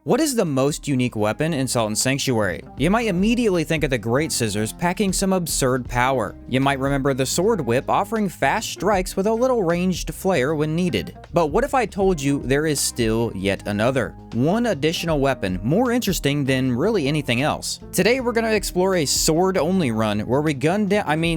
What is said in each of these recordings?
What is the most unique weapon in Sodden Sanctuary? You might immediately think of the Great Scissors packing some absurd power. You might remember the Sword Whip offering fast strikes with a little ranged flair when needed. But what if I told you there is still yet another? One additional weapon more interesting than really anything else. Today we're going to explore a sword-only run where we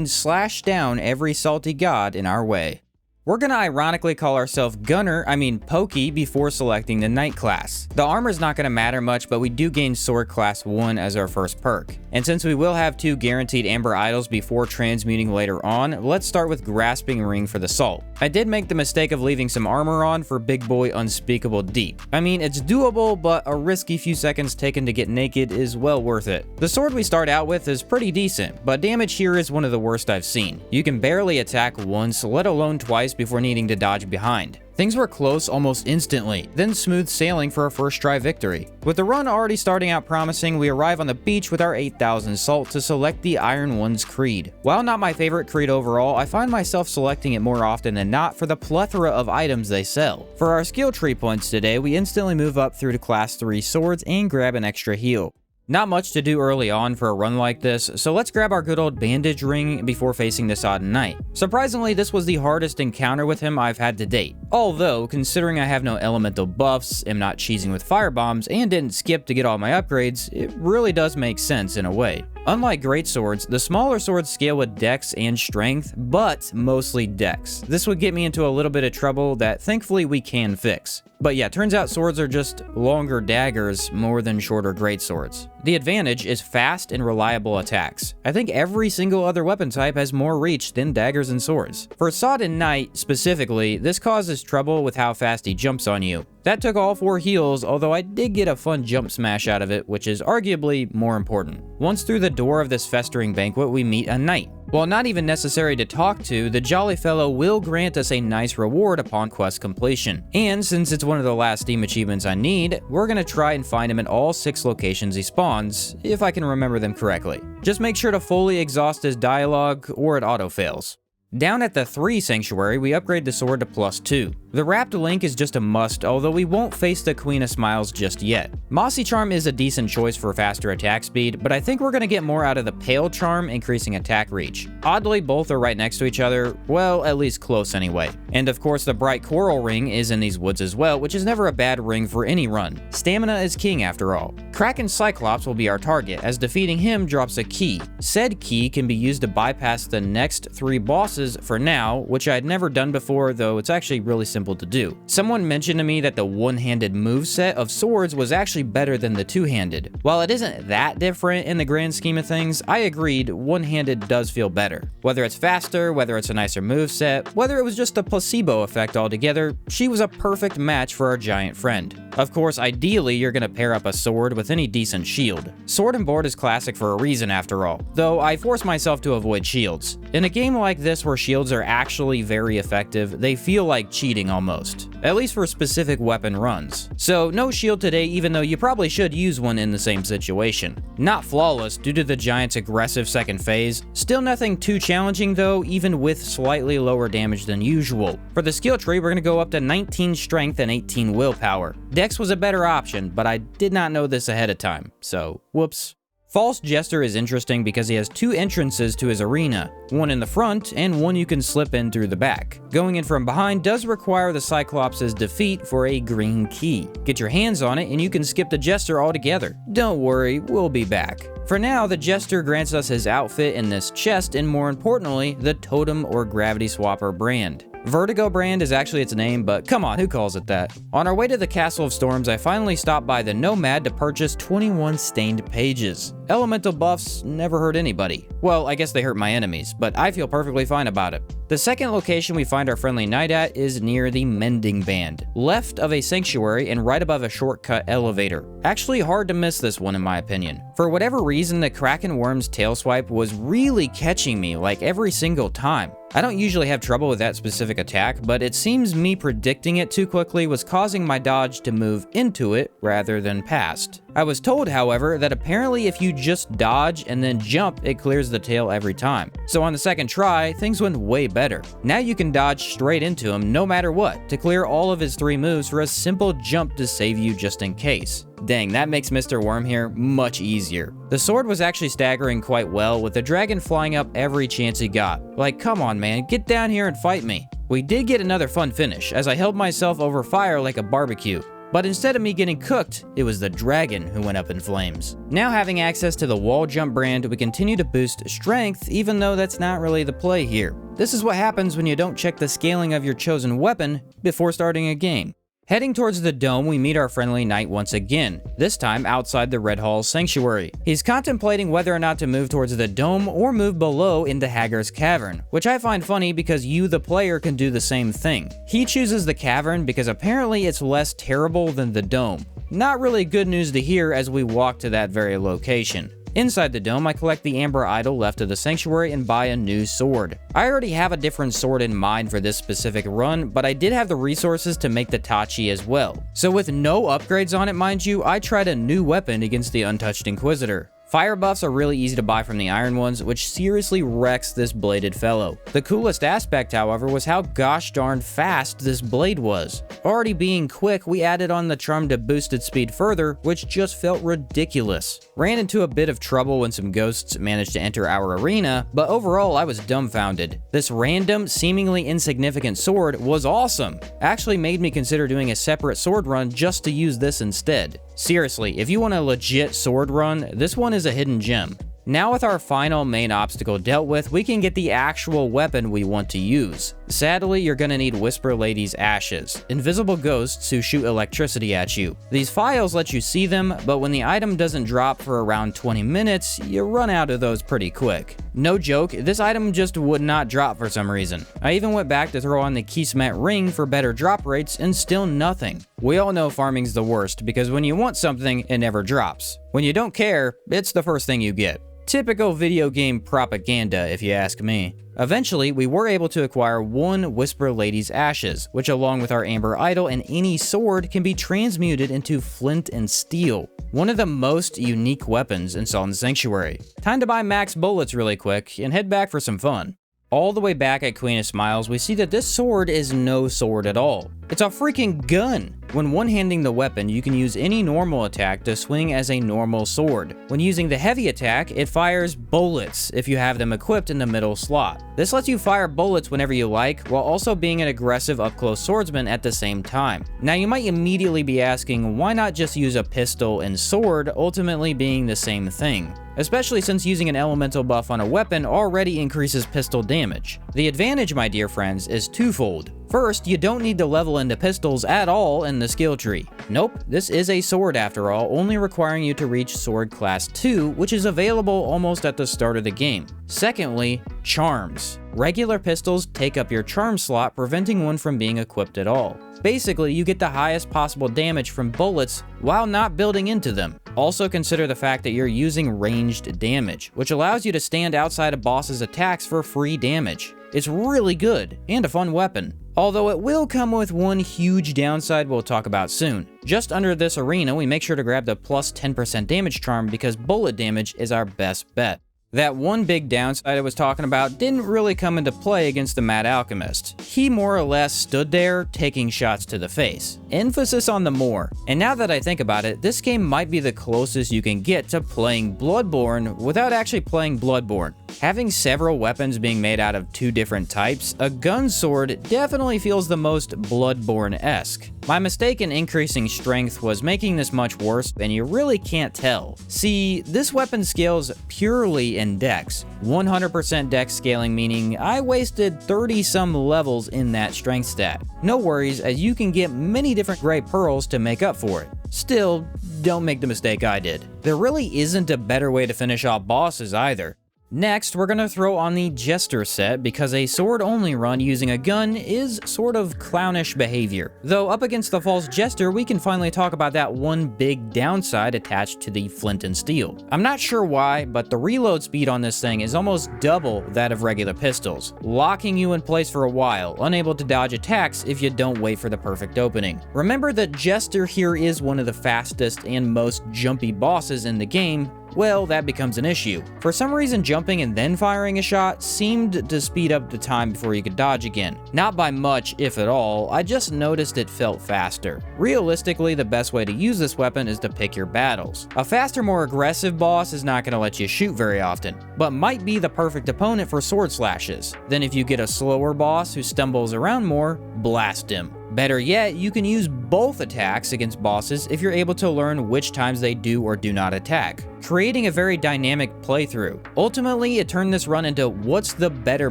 slash down every salty god in our way. We're gonna ironically call ourselves Pokey before selecting the Knight class. The armor's not gonna matter much, but we do gain Sword Class 1 as our first perk. And since we will have 2 guaranteed Amber Idols before transmuting later on, let's start with Grasping Ring for the Salt. I did make the mistake of leaving some armor on for big boy Unspeakable Deep. It's doable, but a risky few seconds taken to get naked is well worth it. The sword we start out with is pretty decent, but damage here is one of the worst I've seen. You can barely attack once, let alone twice before needing to dodge behind. Things were close almost instantly, then smooth sailing for a first try victory. With the run already starting out promising, we arrive on the beach with our 8,000 salt to select the Iron One's Creed. While not my favorite creed overall, I find myself selecting it more often than not for the plethora of items they sell. For our skill tree points today, we instantly move up through to class 3 swords and grab an extra heal. Not much to do early on for a run like this, so let's grab our good old bandage ring before facing the Sodden Knight. Surprisingly, this was the hardest encounter with him I've had to date. Although, considering I have no elemental buffs, am not cheesing with firebombs, and didn't skip to get all my upgrades, it really does make sense in a way. Unlike great swords, the smaller swords scale with dex and strength, but mostly dex. This would get me into a little bit of trouble that thankfully we can fix. But yeah, turns out swords are just longer daggers more than shorter great swords. The advantage is fast and reliable attacks. I think every single other weapon type has more reach than daggers and swords. For Sodden Knight specifically, this causes trouble with how fast he jumps on you. That took all 4 heals, although I did get a fun jump smash out of it, which is arguably more important. Once through the door of this festering banquet, we meet a knight. While not even necessary to talk to, the jolly fellow will grant us a nice reward upon quest completion. And since it's one of the last Steam achievements I need, we're gonna try and find him in all 6 locations he spawns, if I can remember them correctly. Just make sure to fully exhaust his dialogue, or it auto-fails. Down at the 3 Sanctuary, we upgrade the sword to +2. The Wrapped Link is just a must, although we won't face the Queen of Smiles just yet. Mossy Charm is a decent choice for faster attack speed, but I think we're going to get more out of the Pale Charm, increasing attack reach. Oddly, both are right next to each other, well, at least close anyway. And of course, the Bright Coral Ring is in these woods as well, which is never a bad ring for any run. Stamina is king after all. Kraken Cyclops will be our target, as defeating him drops a key. Said key can be used to bypass the next 3 bosses for now, which I had never done before, though it's actually really simple to do. Someone mentioned to me that the one-handed moveset of swords was actually better than the two-handed. While it isn't that different in the grand scheme of things, I agreed one-handed does feel better. Whether it's faster, whether it's a nicer moveset, whether it was just a placebo effect altogether, she was a perfect match for our giant friend. Of course, ideally, you're gonna pair up a sword with any decent shield. Sword and board is classic for a reason after all, though I force myself to avoid shields. In a game like this where shields are actually very effective, they feel like cheating almost, at least for specific weapon runs. So no shield today, even though you probably should use one in the same situation. Not flawless due to the giant's aggressive second phase, still nothing too challenging though, even with slightly lower damage than usual. For the skill tree, we're gonna go up to 19 strength and 18 willpower. Dex was a better option, but I did not know this ahead of time, so whoops. False Jester is interesting because he has 2 entrances to his arena, one in the front and one you can slip in through the back. Going in from behind does require the Cyclops' defeat for a green key. Get your hands on it and you can skip the Jester altogether. Don't worry, we'll be back. For now, the Jester grants us his outfit in this chest and more importantly, the Totem or Gravity Swapper brand. Vertigo brand is actually its name, but come on, who calls it that? On our way to the Castle of Storms, I finally stopped by the Nomad to purchase 21 stained pages. Elemental buffs never hurt anybody. Well, I guess they hurt my enemies, but I feel perfectly fine about it. The second location we find our friendly knight at is near the Mending Band, left of a sanctuary and right above a shortcut elevator. Actually hard to miss this one in my opinion. For whatever reason, the Kraken Wyrm's tail swipe was really catching me like every single time. I don't usually have trouble with that specific attack, but it seems me predicting it too quickly was causing my dodge to move into it rather than past. I was told, however, that apparently if you just dodge and then jump, it clears the tail every time. So on the second try, things went way better. Now you can dodge straight into him no matter what to clear all of his 3 moves for a simple jump to save you just in case. Dang, that makes Mr. Wyrm here much easier. The sword was actually staggering quite well, with the dragon flying up every chance he got. Like, come on man, get down here and fight me. We did get another fun finish, as I held myself over fire like a barbecue. But instead of me getting cooked, it was the dragon who went up in flames. Now having access to the wall jump brand, we continue to boost strength, even though that's not really the play here. This is what happens when you don't check the scaling of your chosen weapon before starting a game. Heading towards the dome, we meet our friendly knight once again, this time outside the Red Hall Sanctuary. He's contemplating whether or not to move towards the dome or move below into Haggard's Cavern, which I find funny because you, the player, can do the same thing. He chooses the cavern because apparently it's less terrible than the dome. Not really good news to hear as we walk to that very location. Inside the dome, I collect the amber idol left of the sanctuary and buy a new sword. I already have a different sword in mind for this specific run, but I did have the resources to make the Tachi as well. So with no upgrades on it, mind you, I tried a new weapon against the Untouched Inquisitor. Fire buffs are really easy to buy from the iron ones, which seriously wrecks this bladed fellow. The coolest aspect, however, was how gosh darn fast this blade was. Already being quick, we added on the charm to boost its speed further, which just felt ridiculous. Ran into a bit of trouble when some ghosts managed to enter our arena, but overall I was dumbfounded. This random, seemingly insignificant sword was awesome. Actually made me consider doing a separate sword run just to use this instead. Seriously, if you want a legit sword run, this one is a hidden gem. Now with our final main obstacle dealt with, we can get the actual weapon we want to use. Sadly, you're gonna need Whisper Lady's ashes, invisible ghosts who shoot electricity at you. These files let you see them, but when the item doesn't drop for around 20 minutes, you run out of those pretty quick. No joke, this item just would not drop for some reason. I even went back to throw on the Kismet ring for better drop rates and still nothing. We all know farming's the worst because when you want something, it never drops. When you don't care, it's the first thing you get. Typical video game propaganda, if you ask me. Eventually, we were able to acquire 1 Whisper Lady's ashes, which along with our amber idol and any sword can be transmuted into flint and steel. One of the most unique weapons in Sodden Sanctuary. Time to buy max bullets really quick and head back for some fun. All the way back at Queen of Smiles, we see that this sword is no sword at all. It's a freaking gun! When one-handing the weapon, you can use any normal attack to swing as a normal sword. When using the heavy attack, it fires bullets if you have them equipped in the middle slot. This lets you fire bullets whenever you like, while also being an aggressive up-close swordsman at the same time. Now you might immediately be asking, why not just use a pistol and sword, ultimately being the same thing? Especially since using an elemental buff on a weapon already increases pistol damage. The advantage, my dear friends, is twofold. First, you don't need to level into pistols at all in the skill tree. Nope, this is a sword after all, only requiring you to reach sword class 2, which is available almost at the start of the game. Secondly, charms. Regular pistols take up your charm slot, preventing one from being equipped at all. Basically, you get the highest possible damage from bullets while not building into them. Also consider the fact that you're using ranged damage, which allows you to stand outside a boss's attacks for free damage. It's really good, and a fun weapon. Although it will come with one huge downside we'll talk about soon. Just under this arena, we make sure to grab the plus 10% damage charm because bullet damage is our best bet. That one big downside I was talking about didn't really come into play against the Mad Alchemist. He more or less stood there taking shots to the face. Emphasis on the more. And now that I think about it, this game might be the closest you can get to playing Bloodborne without actually playing Bloodborne. Having several weapons being made out of 2 different types, a gun sword definitely feels the most Bloodborne-esque. My mistake in increasing strength was making this much worse, and you really can't tell. See, this weapon scales purely in dex. 100% dex scaling, meaning I wasted 30-some levels in that strength stat. No worries, as you can get many different gray pearls to make up for it. Still, don't make the mistake I did. There really isn't a better way to finish off bosses either. Next, we're gonna throw on the Jester set because a sword-only run using a gun is sort of clownish behavior. Though up against the false Jester, we can finally talk about that one big downside attached to the flint and steel. I'm not sure why, but the reload speed on this thing is almost double that of regular pistols, locking you in place for a while, unable to dodge attacks if you don't wait for the perfect opening. Remember that Jester here is one of the fastest and most jumpy bosses in the game. Well, that becomes an issue. For some reason, jumping and then firing a shot seemed to speed up the time before you could dodge again. Not by much, if at all, I just noticed it felt faster. Realistically, the best way to use this weapon is to pick your battles. A faster, more aggressive boss is not going to let you shoot very often, but might be the perfect opponent for sword slashes. Then if you get a slower boss who stumbles around more, blast him. Better yet, you can use both attacks against bosses if you're able to learn which times they do or do not attack, creating a very dynamic playthrough. Ultimately, it turned this run into what's the better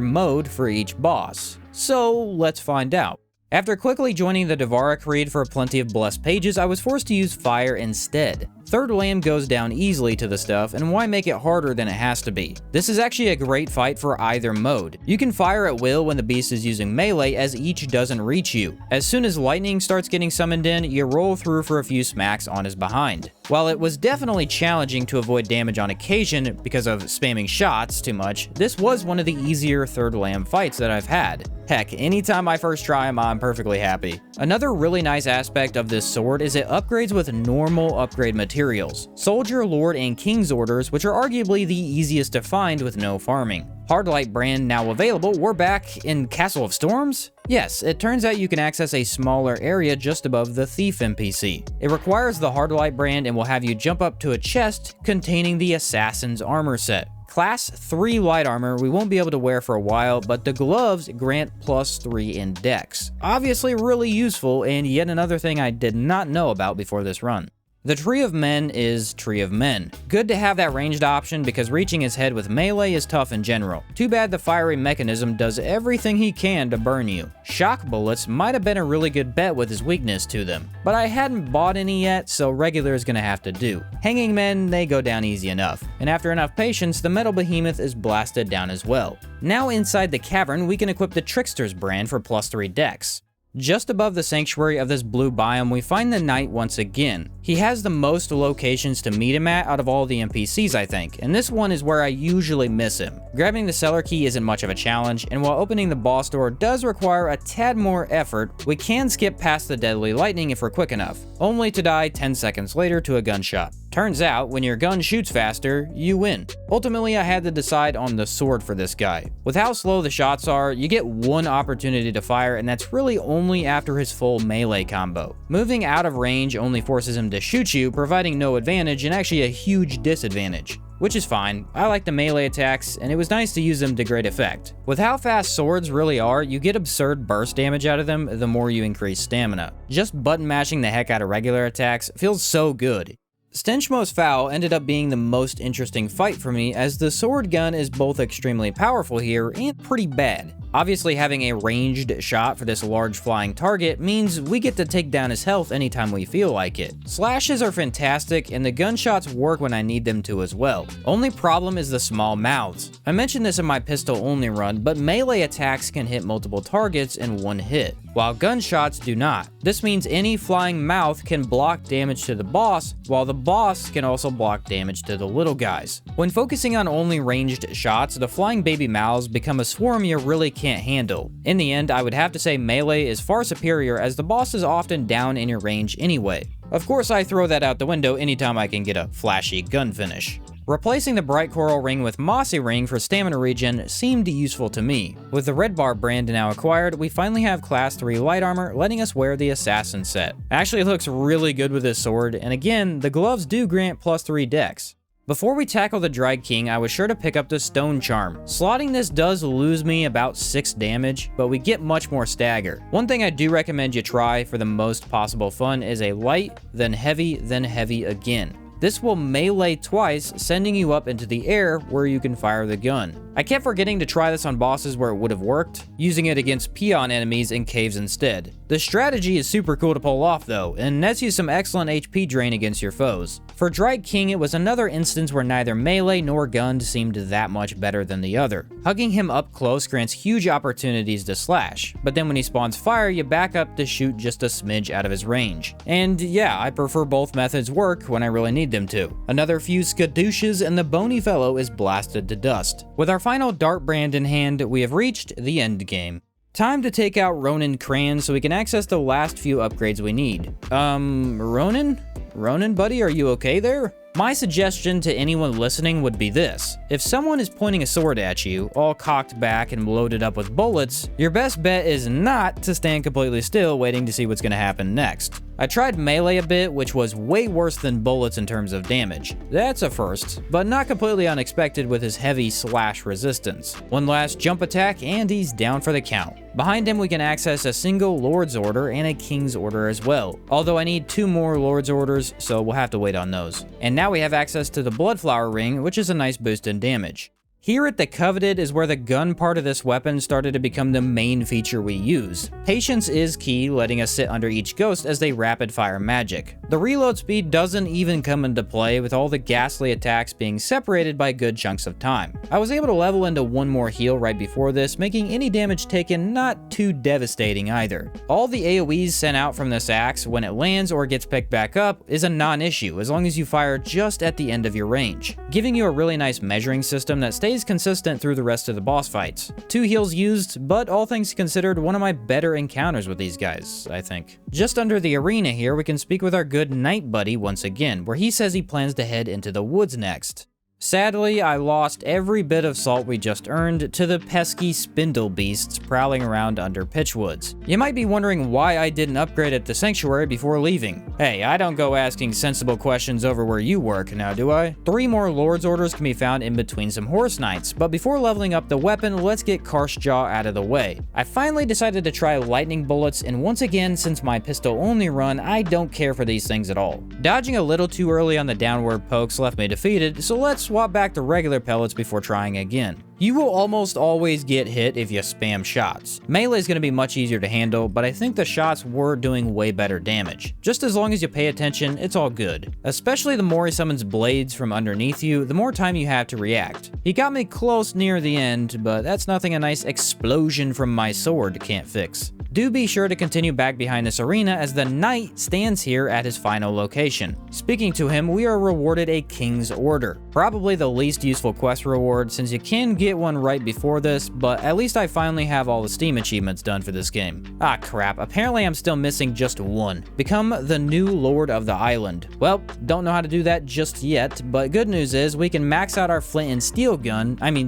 mode for each boss. So let's find out. After quickly joining the Devara Creed for plenty of blessed pages, I was forced to use fire instead. Third Lamb goes down easily to the stuff, and why make it harder than it has to be? This is actually a great fight for either mode. You can fire at will when the beast is using melee, as each doesn't reach you. As soon as lightning starts getting summoned in, you roll through for a few smacks on his behind. While it was definitely challenging to avoid damage on occasion because of spamming shots too much, this was one of the easier Third Lamb fights that I've had. Heck, anytime I first try him, I'm perfectly happy. Another really nice aspect of this sword is it upgrades with normal upgrade materials. Soldier, Lord, and King's Orders, which are arguably the easiest to find with no farming. Hardlight brand now available. We're back in Castle of Storms? Yes, it turns out you can access a smaller area just above the Thief NPC. It requires the Hardlight brand and will have you jump up to a chest containing the Assassin's armor set. Class 3 light armor we won't be able to wear for a while, but the gloves grant +3 in dex. Obviously really useful, and yet another thing I did not know about before this run. The Tree of Men is Tree of Men. Good to have that ranged option because reaching his head with melee is tough in general. Too bad the fiery mechanism does everything he can to burn you. Shock bullets might have been a really good bet with his weakness to them, but I hadn't bought any yet, so regular is gonna have to do. Hanging men, they go down easy enough, and after enough patience, the metal behemoth is blasted down as well. Now inside the cavern, we can equip the Trickster's brand for +3 dex. Just above the sanctuary of this blue biome, we find the Knight once again. He has the most locations to meet him at out of all the NPCs, I think, and this one is where I usually miss him. Grabbing the cellar key isn't much of a challenge, and while opening the boss door does require a tad more effort, we can skip past the deadly lightning if we're quick enough, only to die 10 seconds later to a gunshot. Turns out, when your gun shoots faster, you win. Ultimately, I had to decide on the sword for this guy. With how slow the shots are, you get one opportunity to fire, and that's really only after his full melee combo. Moving out of range only forces him to shoot you, providing no advantage and actually a huge disadvantage. Which is fine. I like the melee attacks, and it was nice to use them to great effect. With how fast swords really are, you get absurd burst damage out of them the more you increase stamina. Just button mashing the heck out of regular attacks feels so good. Stench Most Foul ended up being the most interesting fight for me, as the sword gun is both extremely powerful here and pretty bad. Obviously, having a ranged shot for this large flying target means we get to take down his health anytime we feel like it. Slashes are fantastic, and the gunshots work when I need them to as well. Only problem is the small mouths. I mentioned this in my pistol-only run, but melee attacks can hit multiple targets in one hit, while gunshots do not. This means any flying mouth can block damage to the boss, while the boss can also block damage to the little guys. When focusing on only ranged shots, the flying baby mouths become a swarm you really can't handle. In the end, I would have to say melee is far superior, as the boss is often down in your range anyway. Of course, I throw that out the window anytime I can get a flashy gun finish. Replacing the bright coral ring with mossy ring for stamina regen seemed useful to me. With the red bar brand now acquired, we finally have class 3 light armor, letting us wear the assassin set. Actually, it looks really good with this sword, and again, the gloves do grant +3 dex. Before we tackle the Drag King, I was sure to pick up the Stone Charm. Slotting this does lose me about 6 damage, but we get much more stagger. One thing I do recommend you try for the most possible fun is a light, then heavy again. This will melee twice, sending you up into the air where you can fire the gun. I kept forgetting to try this on bosses where it would have worked, using it against peon enemies in caves instead. The strategy is super cool to pull off though, and nets you some excellent HP drain against your foes. For Drake King, it was another instance where neither melee nor gun seemed that much better than the other. Hugging him up close grants huge opportunities to slash, but then when he spawns fire, you back up to shoot just a smidge out of his range. And yeah, I prefer both methods work when I really need them to. Another few skadooshes and the bony fellow is blasted to dust. With our final dart brand in hand, we have reached the end game. Time to take out Ronin Cran so we can access the last few upgrades we need. Ronin? Ronin, buddy, are you okay there? My suggestion to anyone listening would be this. If someone is pointing a sword at you, all cocked back and loaded up with bullets, your best bet is not to stand completely still waiting to see what's going to happen next. I tried melee a bit, which was way worse than bullets in terms of damage. That's a first, but not completely unexpected with his heavy slash resistance. One last jump attack and he's down for the count. Behind him we can access a single Lord's Order and a King's Order as well, although I need 2 more Lord's Orders, so we'll have to wait on those. And now we have access to the Bloodflower Ring, which is a nice boost in damage. Here at the Coveted is where the gun part of this weapon started to become the main feature we use. Patience is key, letting us sit under each ghost as they rapid fire magic. The reload speed doesn't even come into play, with all the ghastly attacks being separated by good chunks of time. I was able to level into 1 more heal right before this, making any damage taken not too devastating either. All the AoEs sent out from this axe when it lands or gets picked back up is a non-issue as long as you fire just at the end of your range, giving you a really nice measuring system that stays consistent through the rest of the boss fights. 2 heals used, but all things considered, one of my better encounters with these guys, I think. Just under the arena here, we can speak with our good knight buddy once again, where he says he plans to head into the woods next. Sadly, I lost every bit of salt we just earned to the pesky spindle beasts prowling around under Pitchwoods. You might be wondering why I didn't upgrade at the sanctuary before leaving. Hey, I don't go asking sensible questions over where you work, now do I? 3 more Lord's Orders can be found in between some Horse Knights, but before leveling up the weapon, let's get Carsjaw out of the way. I finally decided to try lightning bullets, and once again, since my pistol only run, I don't care for these things at all. Dodging a little too early on the downward pokes left me defeated, so let's swap back to regular pellets before trying again. You will almost always get hit if you spam shots. Melee is going to be much easier to handle, but I think the shots were doing way better damage. Just as long as you pay attention, it's all good. Especially the more he summons blades from underneath you, the more time you have to react. He got me close near the end, but that's nothing a nice explosion from my sword can't fix. Do be sure to continue back behind this arena as the knight stands here at his final location. Speaking to him, we are rewarded a King's Order. Probably the least useful quest reward since you can get one right before this, but at least I finally have all the Steam achievements done for this game. Ah crap, apparently I'm still missing just one. Become the new Lord of the Island. Well, don't know how to do that just yet, but good news is we can max out our flint and steel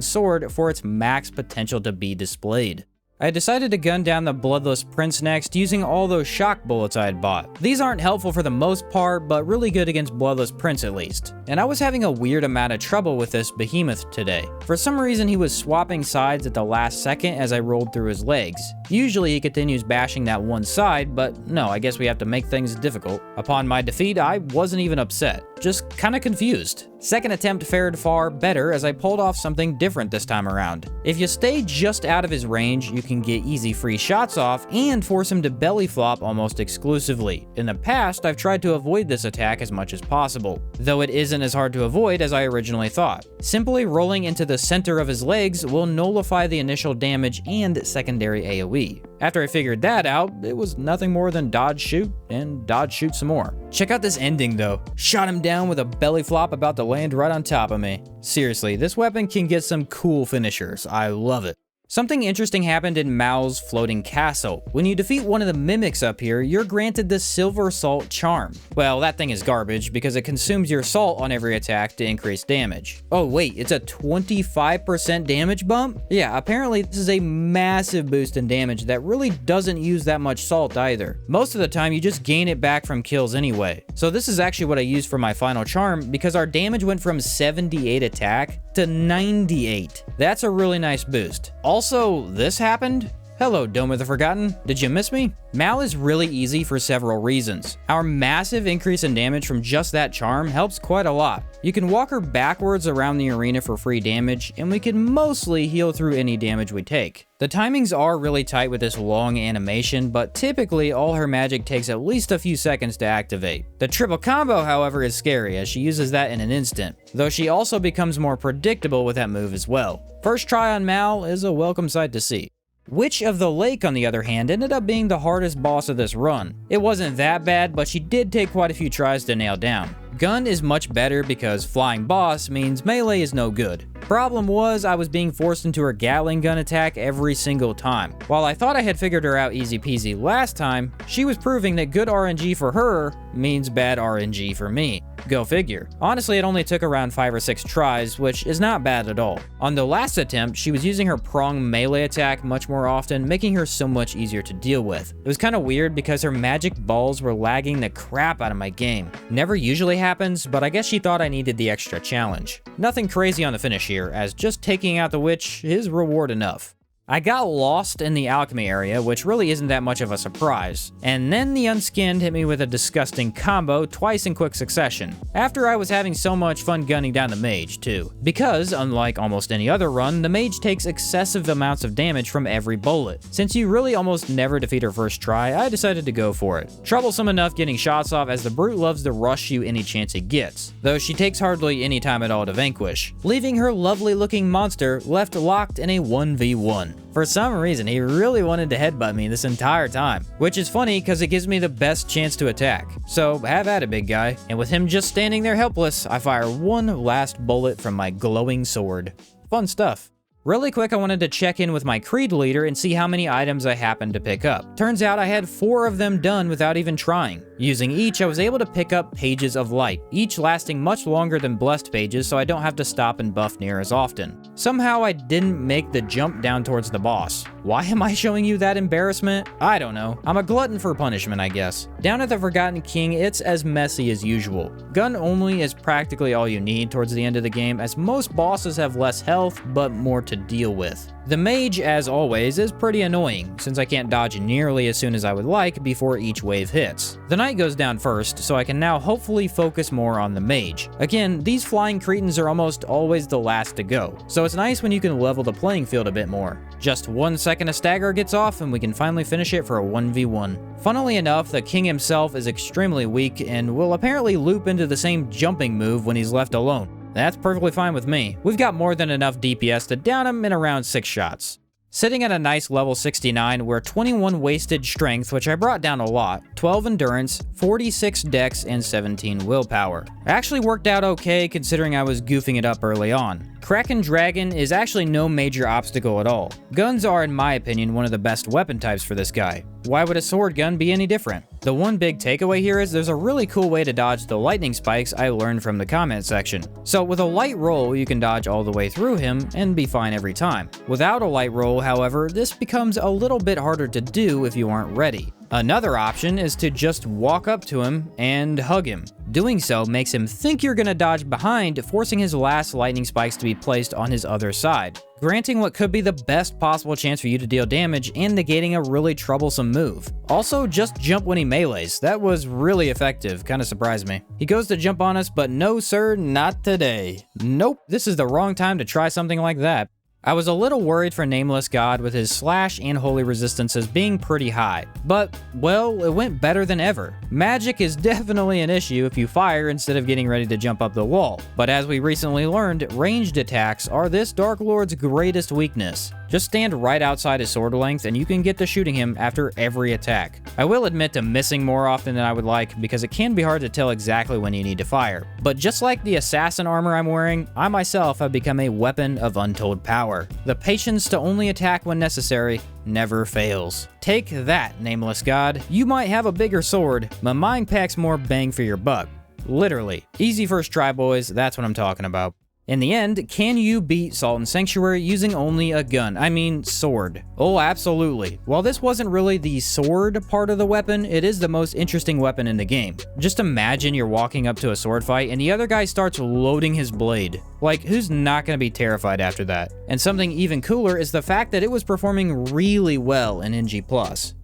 sword, for its max potential to be displayed. I decided to gun down the Bloodless Prince next using all those shock bullets I had bought. These aren't helpful for the most part, but really good against Bloodless Prince at least. And I was having a weird amount of trouble with this behemoth today. For some reason he was swapping sides at the last second as I rolled through his legs. Usually he continues bashing that one side, but no, I guess we have to make things difficult. Upon my defeat, I wasn't even upset, just kinda confused. Second attempt fared far better as I pulled off something different this time around. If you stay just out of his range, you can get easy free shots off and force him to belly flop almost exclusively. In the past, I've tried to avoid this attack as much as possible, though it isn't as hard to avoid as I originally thought. Simply rolling into the center of his legs will nullify the initial damage and secondary AoE. After I figured that out, it was nothing more than dodge shoot and dodge shoot some more. Check out this ending though. Shot him down with a belly flop about to land right on top of me. Seriously, this weapon can get some cool finishers. I love it. Something interesting happened in Mal's floating castle. When you defeat one of the mimics up here, you're granted the Silver Salt Charm. Well, that thing is garbage because it consumes your salt on every attack to increase damage. Oh wait, it's a 25% damage bump? Yeah, apparently this is a massive boost in damage that really doesn't use that much salt either. Most of the time you just gain it back from kills anyway. So this is actually what I used for my final charm because our damage went from 78 attack to 98. That's a really nice boost. Also, this happened. Hello, Dome of the Forgotten. Did you miss me? Mal is really easy for several reasons. Our massive increase in damage from just that charm helps quite a lot. You can walk her backwards around the arena for free damage, and we can mostly heal through any damage we take. The timings are really tight with this long animation, but typically all her magic takes at least a few seconds to activate. The triple combo, however, is scary as she uses that in an instant, though she also becomes more predictable with that move as well. First try on Mal is a welcome sight to see. Witch of the Lake, on the other hand, ended up being the hardest boss of this run. It wasn't that bad, but she did take quite a few tries to nail down. Gun is much better because flying boss means melee is no good. Problem was, I was being forced into her Gatling gun attack every single time. While I thought I had figured her out easy peasy last time, she was proving that good RNG for her means bad RNG for me. Go figure. Honestly, it only took around 5 or 6 tries, which is not bad at all. On the last attempt, she was using her prong melee attack much more often, making her so much easier to deal with. It was kind of weird because her magic balls were lagging the crap out of my game. Never usually happens, but I guess she thought I needed the extra challenge. Nothing crazy on the finish here, as just taking out the witch is reward enough. I got lost in the alchemy area, which really isn't that much of a surprise. And then the Unskinned hit me with a disgusting combo twice in quick succession, after I was having so much fun gunning down the mage too. Because, unlike almost any other run, the mage takes excessive amounts of damage from every bullet. Since you really almost never defeat her first try, I decided to go for it. Troublesome enough getting shots off as the brute loves to rush you any chance it gets, though she takes hardly any time at all to vanquish, leaving her lovely looking monster left locked in a 1v1. For some reason, he really wanted to headbutt me this entire time, which is funny because it gives me the best chance to attack. So have at it, big guy. And with him just standing there helpless, I fire one last bullet from my glowing sword. Fun stuff. Really quick, I wanted to check in with my Creed leader and see how many items I happened to pick up. Turns out I had 4 of them done without even trying. Using each, I was able to pick up Pages of Light, each lasting much longer than Blessed Pages, so I don't have to stop and buff near as often. Somehow I didn't make the jump down towards the boss. Why am I showing you that embarrassment? I don't know. I'm a glutton for punishment, I guess. Down at the Forgotten King, it's as messy as usual. Gun only is practically all you need towards the end of the game, as most bosses have less health, but more to deal with. The mage, as always, is pretty annoying, since I can't dodge nearly as soon as I would like before each wave hits. The knight goes down first, so I can now hopefully focus more on the mage. Again, these flying cretins are almost always the last to go, so it's nice when you can level the playing field a bit more. Just 1 second a stagger gets off and we can finally finish it for a 1v1. Funnily enough, the king himself is extremely weak and will apparently loop into the same jumping move when he's left alone. That's perfectly fine with me. We've got more than enough DPS to down him in around 6 shots. Sitting at a nice level 69, we're 21 wasted strength, which I brought down a lot, 12 endurance, 46 dex, and 17 willpower. Actually worked out okay considering I was goofing it up early on. Kraken Dragon is actually no major obstacle at all. Guns are, in my opinion, one of the best weapon types for this guy. Why would a sword gun be any different? The one big takeaway here is there's a really cool way to dodge the lightning spikes I learned from the comment section. So with a light roll, you can dodge all the way through him and be fine every time. Without a light roll, however, this becomes a little bit harder to do if you aren't ready. Another option is to just walk up to him and hug him. Doing so makes him think you're gonna dodge behind, forcing his last lightning spikes to be placed on his other side, granting what could be the best possible chance for you to deal damage and negating a really troublesome move. Also, just jump when he melees. That was really effective, kinda surprised me. He goes to jump on us, but no sir, not today. Nope, this is the wrong time to try something like that. I was a little worried for Nameless God with his slash and holy resistances being pretty high, but, well, it went better than ever. Magic is definitely an issue if you fire instead of getting ready to jump up the wall, but as we recently learned, ranged attacks are this Dark Lord's greatest weakness. Just stand right outside his sword length and you can get to shooting him after every attack. I will admit to missing more often than I would like because it can be hard to tell exactly when you need to fire. But just like the assassin armor I'm wearing, I myself have become a weapon of untold power. The patience to only attack when necessary never fails. Take that, Nameless God. You might have a bigger sword, but mine packs more bang for your buck. Literally. Easy first try, boys, that's what I'm talking about. In the end, can you beat Sodden Sanctuary using only a gun? I mean, sword. Oh, absolutely. While this wasn't really the sword part of the weapon, it is the most interesting weapon in the game. Just imagine you're walking up to a sword fight and the other guy starts loading his blade. Like, who's not going to be terrified after that? And something even cooler is the fact that it was performing really well in NG+.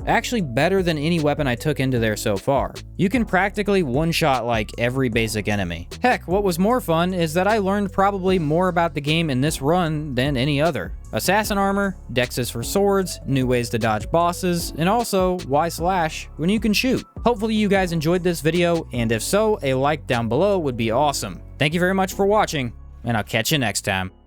Actually better than any weapon I took into there so far. You can practically one-shot like every basic enemy. Heck, what was more fun is that I learned probably more about the game in this run than any other. Assassin armor, dexes for swords, new ways to dodge bosses, and also why slash when you can shoot. Hopefully you guys enjoyed this video, and if so, a like down below would be awesome. Thank you very much for watching, and I'll catch you next time.